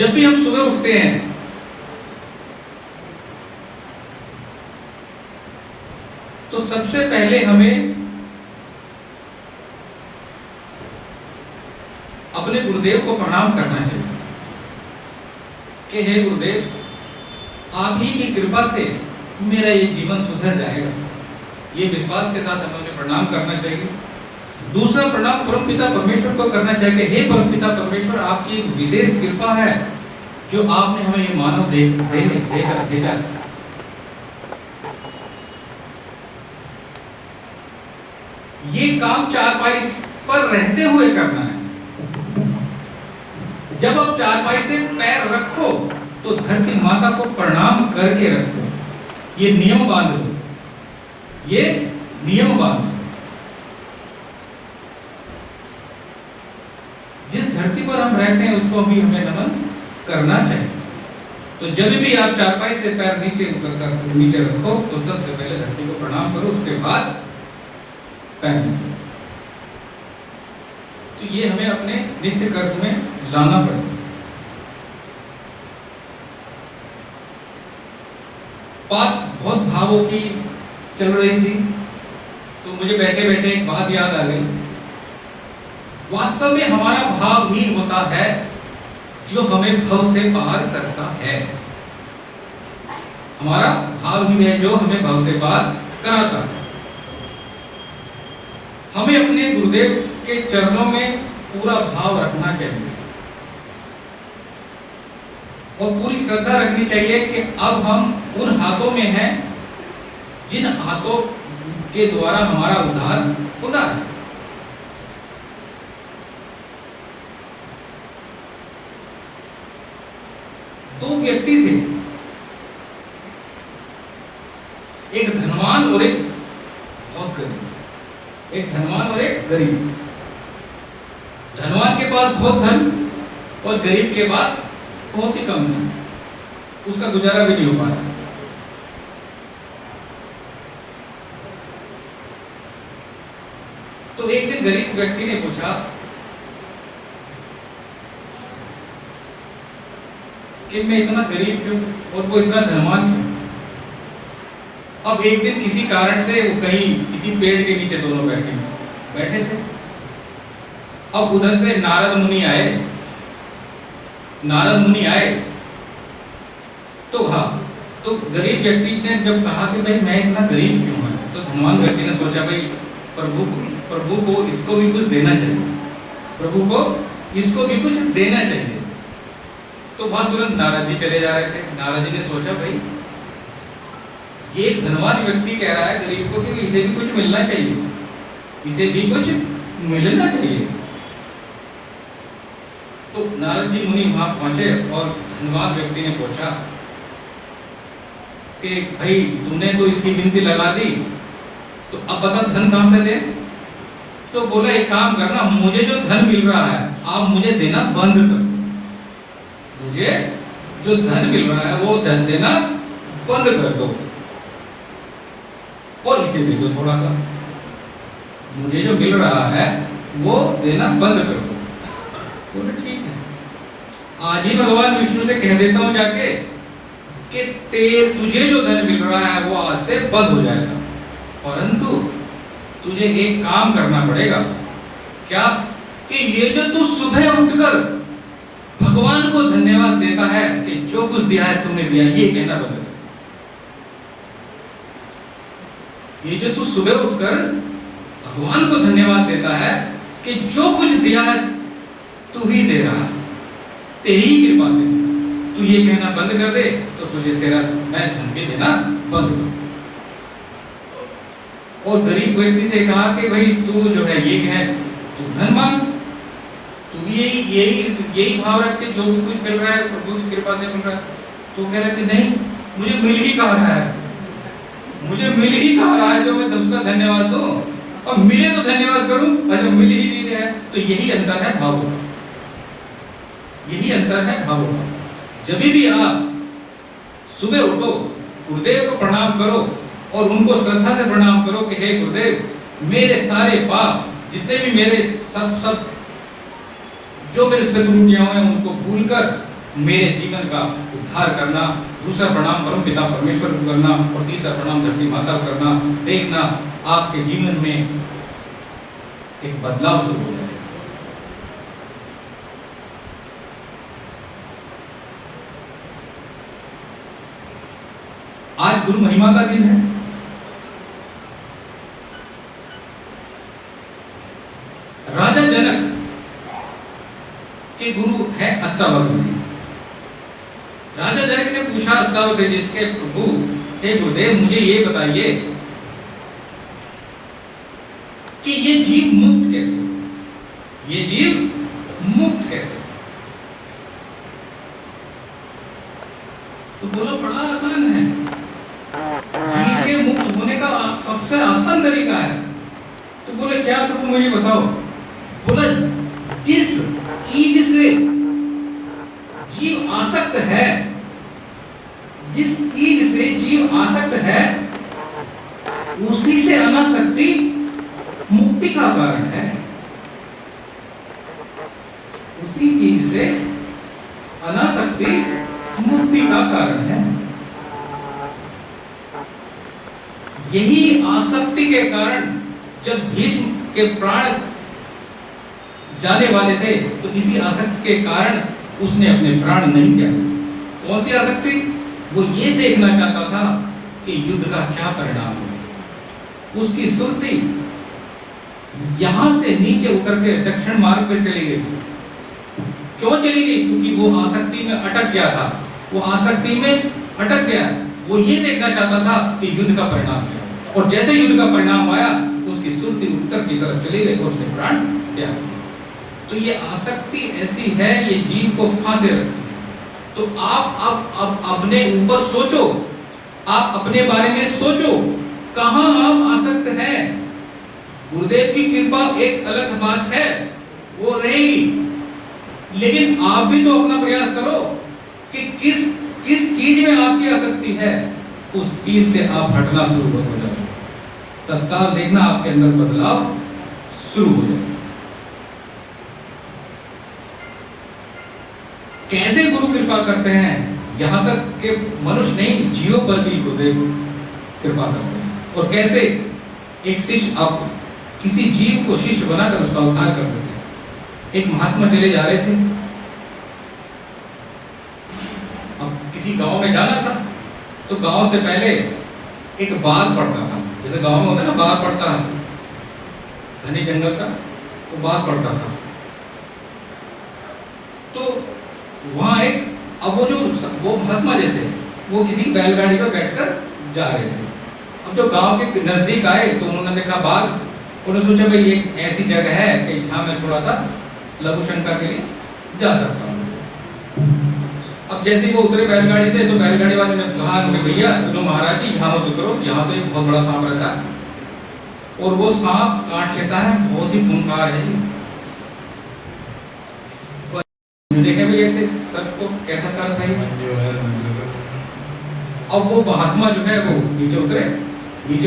जब भी हम सुबह उठते हैं तो सबसे पहले हमें अपने गुरुदेव को प्रणाम करना चाहिए कि हे गुरुदेव, आप ही की कृपा से मेरा ये जीवन सुधर जाएगा। ये विश्वास के साथ हमें उन्हें प्रणाम करना चाहिए। दूसरा प्रणाम परमपिता परमेश्वर को करना चाहिए। हे परमपिता परमेश्वर, आपकी एक विशेष कृपा है जो आपने हमें ये मानव देकर भेजा। ये काम चारपाई पर रहते हुए करना है। जब आप चारपाई से पैर रखो तो धरती माता को प्रणाम करके रखो। ये नियम बांध लो, ये नियम बांध लो। जिस धरती पर हम रहते हैं उसको भी हमें नमन करना चाहिए। तो जब भी आप चारपाई से पैर नीचे रखो तो सबसे पहले धरती को प्रणाम करो, उसके बाद पैर। तो ये हमें अपने नित्य कर्म में लाना पड़ेगा। बात बहुत भावों की चल रही थी तो मुझे बैठे बैठे एक बात याद आ गई। वास्तव में हमारा भाव ही होता है जो हमें भव से पार करता है। हमारा भाव ही है जो हमें भव से पार कराता है। हमें अपने गुरुदेव के चरणों में पूरा भाव रखना चाहिए और पूरी श्रद्धा रखनी चाहिए कि अब हम उन हाथों में हैं जिन हाथों के द्वारा हमारा उद्धार होना है। दो व्यक्ति थे, एक धनवान और एक बहुत गरीब। एक धनवान और एक गरीब। धनवान के पास बहुत धन और गरीब के पास बहुत ही कम धन, उसका गुजारा भी नहीं हो पा रहा। तो एक दिन गरीब व्यक्ति ने पूछा कि मैं इतना गरीब क्यों और वो इतना धनवान क्यों। अब एक दिन किसी कारण से वो कहीं किसी पेड़ के नीचे दोनों बैठे थे। अब उधर से नारद मुनि आए तो हाँ, तो गरीब व्यक्ति ने जब कहा कि भाई मैं इतना गरीब क्यों हूं, तो धनवान व्यक्ति ने सोचा भाई प्रभु को इसको भी कुछ देना चाहिए, प्रभु को इसको भी कुछ देना चाहिए। तो वहां तुरंत नारद जी चले जा रहे थे। नारद जी ने सोचा भाई ये एक धनवान व्यक्ति कह रहा है गरीब को कि इसे भी कुछ मिलना चाहिए, इसे भी कुछ मिलना चाहिए। तो नारद जी मुनि वहां पहुंचे और धनवान व्यक्ति ने पूछा कि भाई तुमने तो इसकी गिनती लगा दी, तो अब बता धन कहां से दे। तो बोला एक काम करना, मुझे जो धन मिल रहा है आप मुझे देना बंद कर दो। मुझे जो धन मिल रहा है वो धन देना बंद कर दो और इसे दे दो थोड़ा सा। मुझे जो मिल रहा है वो देना बंद कर दो। बोले ठीक है, आज ही भगवान विष्णु से कह देता हूं जाके कि तुझे जो धन मिल रहा है वो आज से बंद हो जाएगा, परंतु तुझे एक काम करना पड़ेगा। क्या? कि ये जो तू सुबह उठकर भगवान को धन्यवाद देता है कि जो कुछ दिया है तुमने दिया, ये कहना बंद कर। ये जो तू सुबह उठकर भगवान को धन्यवाद देता है कि जो कुछ दिया है तू ही दे रहा, तेरी कृपा से, तू ये कहना बंद कर दे तो तुझे तेरा मैं धन भी देना बंद कर। और गरीब व्यक्ति से कहा कि भाई तू जो है ये कहे तू धन मांग, तू यही भाव रख के जो भी कुछ मिल रहा है प्रभु की कृपा से मिल रहा है। तो कह रहा है कि नहीं, मुझे मिल ही कहा रहा है, मुझे मिल ही कहा रहा है जो मैं उसका धन्यवाद दूं, और मिले तो धन्यवाद करूं, और जो मिल ही नहीं रहा है। तो यही अंतर है भावों का, यही अंतर है भावों का। जब भी आप सुबह उठो, गुरुदेव को प्रणाम करो और उनको श्रद्धा से प्रणाम करो कि हे गुरुदेव, मेरे सारे पाप जितने भी मेरे सब जो मेरे से त्रुटियां हैं उनको भूलकर मेरे जीवन का उद्धार करना। दूसरा प्रणाम परम पिता परमेश्वर को करना, और तीसरा प्रणाम धरती माता को करना। देखना आपके जीवन में एक बदलाव शुरू हो जाएगा। आज गुरु महिमा का दिन है। राजा जनक के गुरु है अष्टावक्र जी। राजा जनक ने पूछा अष्टावक्र जी से, प्रभु हे गुरुदेव, मुझे ये बताइए कि ये जीव मुक्त कैसे, ये जीव मुक्त कैसे? तो बोला बड़ा आसान है, जीव के मुक्त होने का सबसे आसान तरीका है। तो बोले क्या प्रभु मुझे बताओ? बोला जिस चीज से जीव आसक्त है, जिस चीज से जीव आसक्त है, उसी से अनासक्ति मुक्ति का कारण है। उसी चीज से अनासक्ति मुक्ति का कारण है। यही आसक्ति के कारण जब भीष्म के प्राण जाने वाले थे, तो इसी आसक्ति के कारण उसने अपने प्राण नहीं दिया। कौन सी आसक्ति? वो ये देखना चाहता था कि युद्ध का क्या परिणाम हो। उसकी सुरती यहां से नीचे उतर के दक्षिण मार्ग पर चली गई। क्यों चली गई? क्योंकि वो आसक्ति में अटक गया था। वो आसक्ति में अटक गया। वो ये देखना चाहता था कि युद्ध का परिणाम क्या हो, और जैसे युद्ध का परिणाम आया, उसकी सुरती उत्तर की तरफ चली गई और उसने प्राण त्याग दिया। तो ये आसक्ति ऐसी है, ये जीव को फांसे रखती है। तो आप अब अपने ऊपर सोचो, आप अपने बारे में सोचो, कहां आप आसक्त हैं। गुरुदेव की कृपा एक अलग बात है, वो रहेगी, लेकिन आप भी तो अपना प्रयास करो कि किस चीज में आपकी आसक्ति है, उस चीज से आप हटना शुरू हो जाओ। तत्काल देखना आपके अंदर बदलाव शुरू हो जाए। कैसे गुरु कृपा करते हैं? यहां तक कि मनुष्य नहीं, जीवों पर भी गुरुदेव कृपा करते हैं। और कैसे एक शिष्य, आप किसी जीव को शिष्य बनाकर उसका उद्धार कर देते हैं। एक महात्मा चले जा रहे थे, अब किसी गांव में जाना था, तो गांव से पहले एक बाग पड़ता था। जैसे गांव में होता है ना, बाग पड़ता है, घने जंगल का, तो बाग पड़ता था। तो वहां एक, अब वो महात्मा जो थे, वो किसी बैलगाड़ी पर बैठकर जा रहे थे। अब जो गांव के नजदीक आए, तो उन्होंने देखा बाग, उन्होंने सोचा भाई एक ऐसी जगह है कि जहां मैं थोड़ा सा लघु शंका के लिए जा सकता हूँ। अब जैसे ही वो उतरे बैलगाड़ी से, तो बैलगाड़ी वाले ने कहा कि भैया तुम महाराज जी यहाँ मत उतरो, यहाँ तो एक बहुत बड़ा सांप रहता है, और वो सांप काट लेता है, बहुत ही खूंखार है। देखें भाई ऐसे सर्प को, कैसा सर्प है। अब वो महात्मा जो है वो नीचे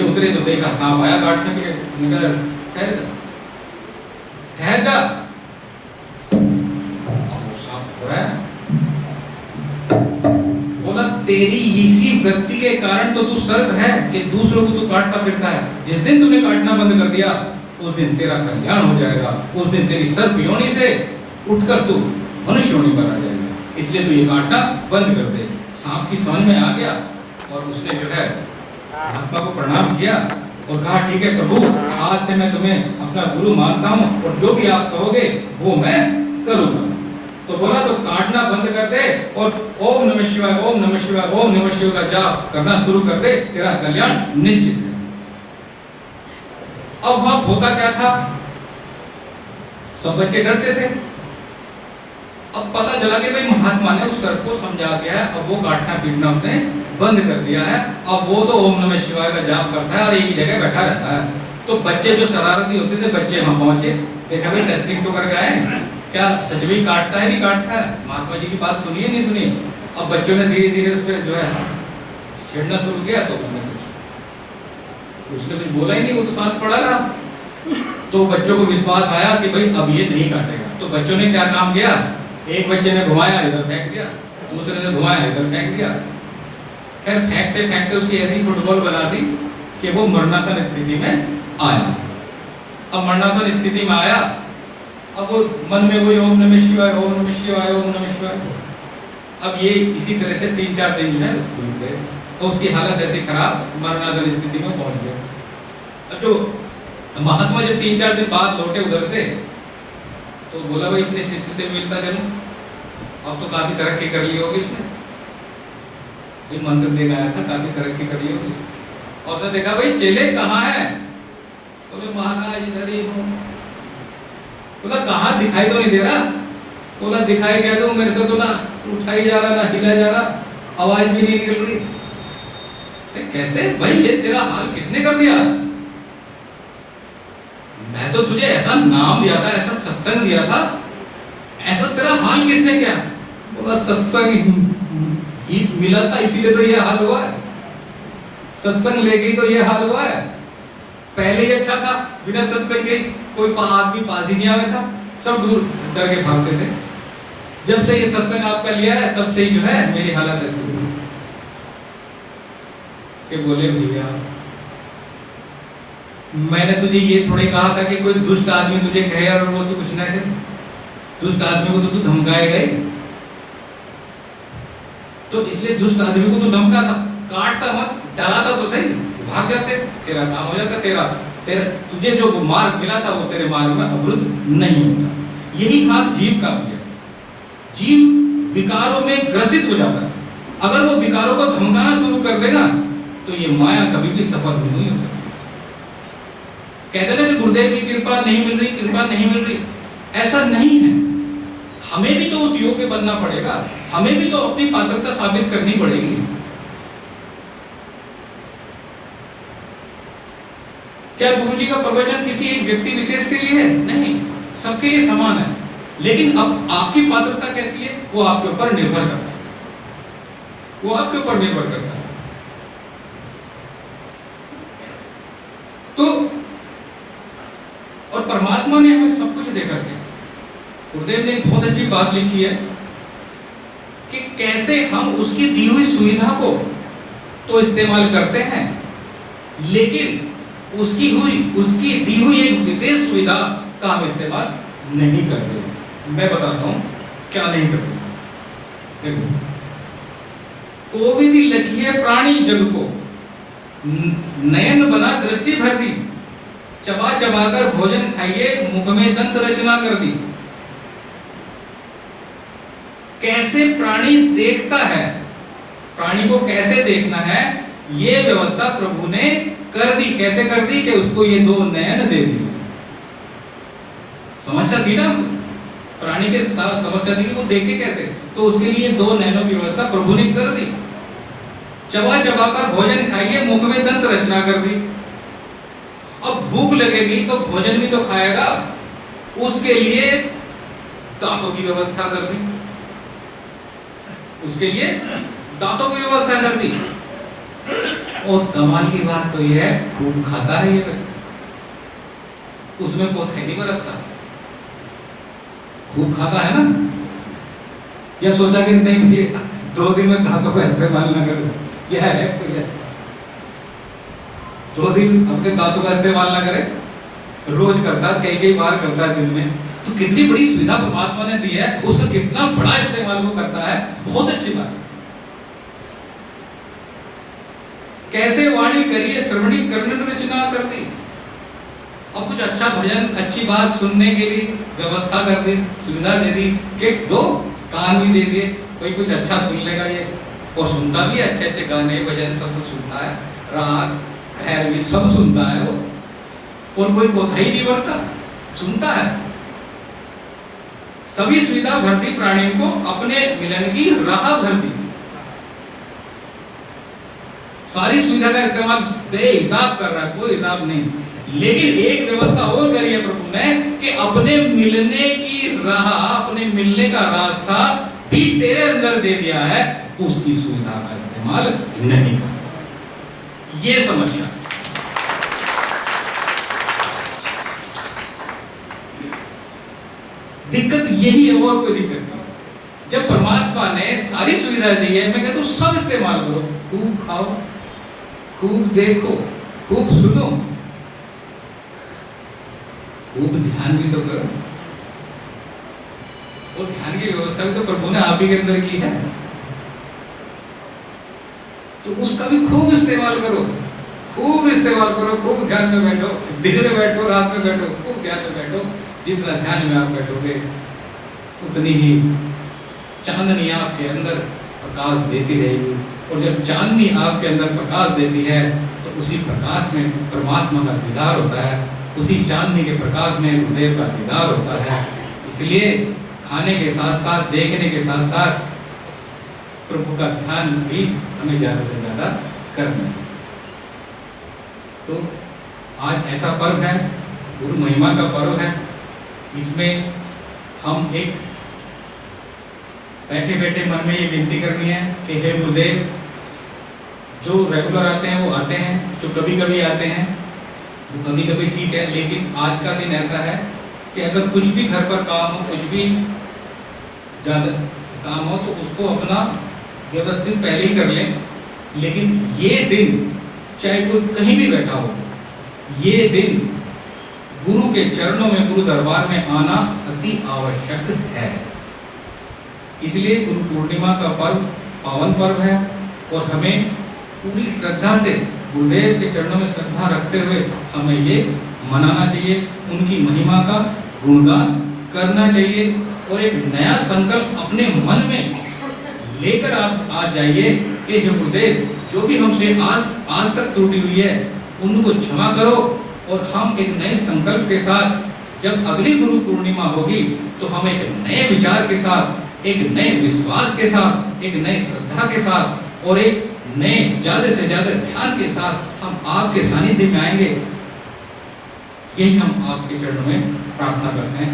उतरे तो देखा सांप आया काटने के लिए। ठहर जा। बोला तेरी इसी वृत्ति के कारण तो तू सर्प है कि दूसरों को तू काटता फिरता है। जिस दिन तूने काटना बंद कर दिया, उस दिन तेरा कल्याण हो जाएगा। उस दिन तेरी सर्प योनि से उठकर तू मनुष्य योनि पर आ जाएगा। इसलिए तू ये काटना बंद कर दे। सांप की समझ में आ गया, और उसने जो है महात्मा को प्रणाम किया और कहा ठीक है प्रभु, आज से मैं तुम्हें अपना गुरु मानता हूँ, और जो भी आप कहोगे वो मैं करूँगा। तो बोला तो काटना बंद कर दे, और ओम नमः शिवाय, ओम नमः शिवाय, ओम नमः शिवाय का जाप करना शुरू कर दे, तेरा कल्याण निश्चित है। अब वहां होता क्या था, सब बच्चे डरते थे। अब पता चला कि भाई महात्मा ने उस सर्प को समझा दिया है, अब वो काटना पीटना उसने बंद कर दिया है। अब वो तो ओम नमः शिवाय का जाप करता है और एक ही जगह बैठा रहता है। तो बच्चे जो शरारती होते थे, बच्चे वहां पहुंचे, देखा भाई टेस्टिंग तो करके आए, क्या सच में काटता है नहीं काटता है। महात्मा जी की बात सुनिए नहीं सुनिए। अब बच्चों ने धीरे धीरे उस पर जो है छेड़ना शुरू किया, तो उसने कुछ बोला ही नहीं, वो तो साथ पड़ा रहा। तो बच्चों को विश्वास आया कि भाई अब ये नहीं काटेगा। तो बच्चों ने क्या काम किया, एक बच्चे ने घुमाया, इधर फेंक दिया, दूसरे ने घुमाया, इधर फेंक दिया। खैर फेंकते फेंकते उसकी ऐसी फुटबॉल बना दी कि वो मरणासन स्थिति में आया। अब मरणासन स्थिति में आया, अब वो मन में वही ओम नमः शिवाय, ओम नमः शिवाय, ओम नमः शिवाय। अब ये इसी तरह से 3-4 दिन जो है घूमते, तो उसकी हालत ऐसी खराब, मरणासन स्थिति में पहुंच गया। तो महात्मा जब 3-4 दिन बाद लौटे उधर से, तो बोला भाई अपने शिष्य से मिलता चलूं, अब तो काफी तरक्की कर ली होगी इसने, कोई मंत्र देने आया था, काफी तरक्की कर ली होगी। और उसने देखा भाई चेले कहाँ हैं, बोले महाराज इधर ही हूँ। बोला कहाँ, दिखाई तो नहीं दे रहा। बोला दिखाई क्या दूं, मेरे से तो ना उठाई जा रहा, ना हिला जा रहा, आवाज भी नहीं निकल रही। कैसे भाई, ये तेरा हाल किसने कर दिया? मैं तो तुझे ऐसा नाम दिया था, ऐसा सत्संग दिया था, ऐसा तेरा हाल किसने किया? बोला सत्संग ही मिला था इसीलिए तो ये हाल हुआ है, सत्संग ले गई तो ये हाल हुआ है। पहले ही अच्छा था, बिना सत्संग के कोई आदमी पास ही नहीं आया था, सब दूर डर के भागते थे। जब से ये सत्संग आपका लिया है तब से ही जो है मेरी हालत ऐसी हुई कि बोले भैया मैंने तुझे ये थोड़ी कहा था कि कोई दुष्ट आदमी तुझे कहे और वो तो कुछ ना कहे। दुष्ट आदमी को तो तू धमकाएगा ही, तो इसलिए दुष्ट आदमी को तो धमका था, काटता मत, डराता तो सही, भाग जाते, तेरा काम हो जाता। तेरा तुझे जो मार्ग मिला था वो तेरे मार्ग में अवरुद्ध नहीं होता। यही हाल जीव का भी है। जीव विकारों में ग्रसित हो जाता है। अगर वो विकारों को धमकाना शुरू कर देगा तो ये माया कभी भी सफल नहीं हो सकती। कहते ना कि गुरुदेव की कृपा नहीं मिल रही, कृपा नहीं मिल रही, ऐसा नहीं है। हमें भी तो उस योग्य बनना पड़ेगा, हमें भी तो अपनी पात्रता साबित करनी पड़ेगी। क्या गुरुजी का प्रवचन किसी एक व्यक्ति विशेष के लिए है? नहीं, सबके लिए समान है। लेकिन अब आपकी पात्रता कैसी है वो आपके ऊपर निर्भर करता है, वो आपके ऊपर निर्भर करता है। तो और परमात्मा ने हमें सब कुछ दे करके, गुरुदेव ने एक बहुत अच्छी बात लिखी है कि कैसे हम उसकी दी हुई सुविधा को तो इस्तेमाल करते हैं, लेकिन उसकी दी हुई एक विशेष सुविधा का हम इस्तेमाल नहीं करते। मैं बताता हूं क्या नहीं करते। देखो, कोविद लखिए प्राणी जग को, नयन बना दृष्टि भर दी, चबा चबा कर भोजन खाइए, मुख में दंत रचना कर दी। कैसे प्राणी देखता है, प्राणी को कैसे देखना है, ये व्यवस्था प्रभु ने कर दी। कैसे कर दी कि उसको ये 2 नयन दे दिए। समस्या थी ना, प्राणी के साथ समस्या थी कि वो देखे कैसे, तो उसके लिए 2 नयनों की व्यवस्था प्रभु ने कर दी। चबा चबा कर भोजन खाइए, मुख में दंत रचना कर दी। अब भूख लगेगी तो भोजन भी तो खाएगा, उसके लिए दांतों की व्यवस्था कर दी, उसके लिए दांतों की व्यवस्था कर दी। और कमाल की बात तो यह है, खूब खाता है ये व्यक्ति, उसमें कोताही नहीं बरतता, खूब खाता है ना। या सोचा कि नहीं 2 दिन में दांतों का इस्तेमाल ना करूं, यह है कोई 2 दिन अपने दांतों का इस्तेमाल ना करे, रोज करता है, कई बार करता है दिन में। तो कितनी बड़ी सुविधा परमात्मा ने दी है, उसका कितना बड़ा इस्तेमाल वो करता है, बहुत अच्छी बात है। कैसे वाणी करिए श्रवणी कर्णन रचना कर दी। अब कुछ अच्छा भजन, अच्छी बात सुनने के लिए व्यवस्था कर दी, सुविधा दे दी कि 2 कान भी दे दिए, कोई कुछ अच्छा सुन लेगा ये, और सुनता भी है, अच्छे अच्छे गाने भजन सब कुछ सुनता है, राग भैरवी सब सुनता है वो, और कोई कोताही नहीं बरता, सुनता है। सभी सुविधा भर दी प्राणी को, अपने मिलन की राह भर दी। सारी सुविधा का इस्तेमाल बेहिसाब कर रहा है, कोई हिसाब नहीं। लेकिन एक व्यवस्था और करी है प्रभु ने कि अपने मिलने की राह, अपने मिलने का रास्ता भी तेरे अंदर दे दिया है, तो उसकी सुविधा का इस्तेमाल नहीं कर। ये समस्या दिक्कत यही है, और कोई दिक्कत नहीं। जब परमात्मा ने सारी सुविधाएं दी है, मैं कहता हूँ सब इस्तेमाल करो, खूब खाओ, खूब देखो, खूब सुनो, खूब ध्यान भी तो करो। वो ध्यान की व्यवस्था भी तो प्रभु ने आप ही के अंदर की है, तो उसका भी खूब इस्तेमाल करो, खूब इस्तेमाल करो, खूब ध्यान में बैठो, दिन में बैठो, रात में बैठो, खूब ध्यान में बैठो। जितना ध्यान में आप बैठोगे उतनी ही चांदनी आपके अंदर प्रकाश देती रहेगी, और जब चांदनी आपके अंदर प्रकाश देती है तो उसी प्रकाश में परमात्मा का दीदार होता है, उसी चांदनी के प्रकाश में गुरुदेव का दीदार होता है। इसलिए खाने के साथ साथ, देखने के साथ साथ प्रभु का ध्यान भी हमें ज़्यादा से ज़्यादा करना है। तो आज ऐसा पर्व है, गुरु महिमा का पर्व है, इसमें हम एक बैठे बैठे मन में ये विनती करनी है कि हे गुरुदेव, जो रेगुलर आते हैं वो आते हैं, जो कभी कभी आते हैं वो कभी कभी ठीक है, लेकिन आज का दिन ऐसा है कि अगर कुछ भी घर पर काम हो, कुछ भी ज़्यादा काम हो, तो उसको अपना व्यवस्थित पहले ही कर लें। लेकिन ये दिन चाहे कोई कहीं भी बैठा हो, ये दिन गुरु के चरणों में, गुरु दरबार में आना अति आवश्यक है। इसलिए गुरु पूर्णिमा का पर्व पावन पर्व है, और हमें पूरी श्रद्धा से गुरुदेव के चरणों में श्रद्धा रखते हुए हमें ये मनाना चाहिए, उनकी महिमा का गुणगान करना चाहिए, और एक नया संकल्प अपने मन में लेकर आप आज जाइए कि हे गुरुदेव, जो भी हमसे आज तक त्रुटि हुई है उनको क्षमा करो, और हम एक नए संकल्प के साथ जब अगली गुरु पूर्णिमा होगी तो हम एक नए विचार के साथ, एक नए विश्वास के साथ, एक नई श्रद्धा के साथ और एक नए ज्यादा से ज्यादा ध्यान के साथ हम आपके सानिध्य में आएंगे। यही हम आपके चरणों में प्रार्थना करते हैं।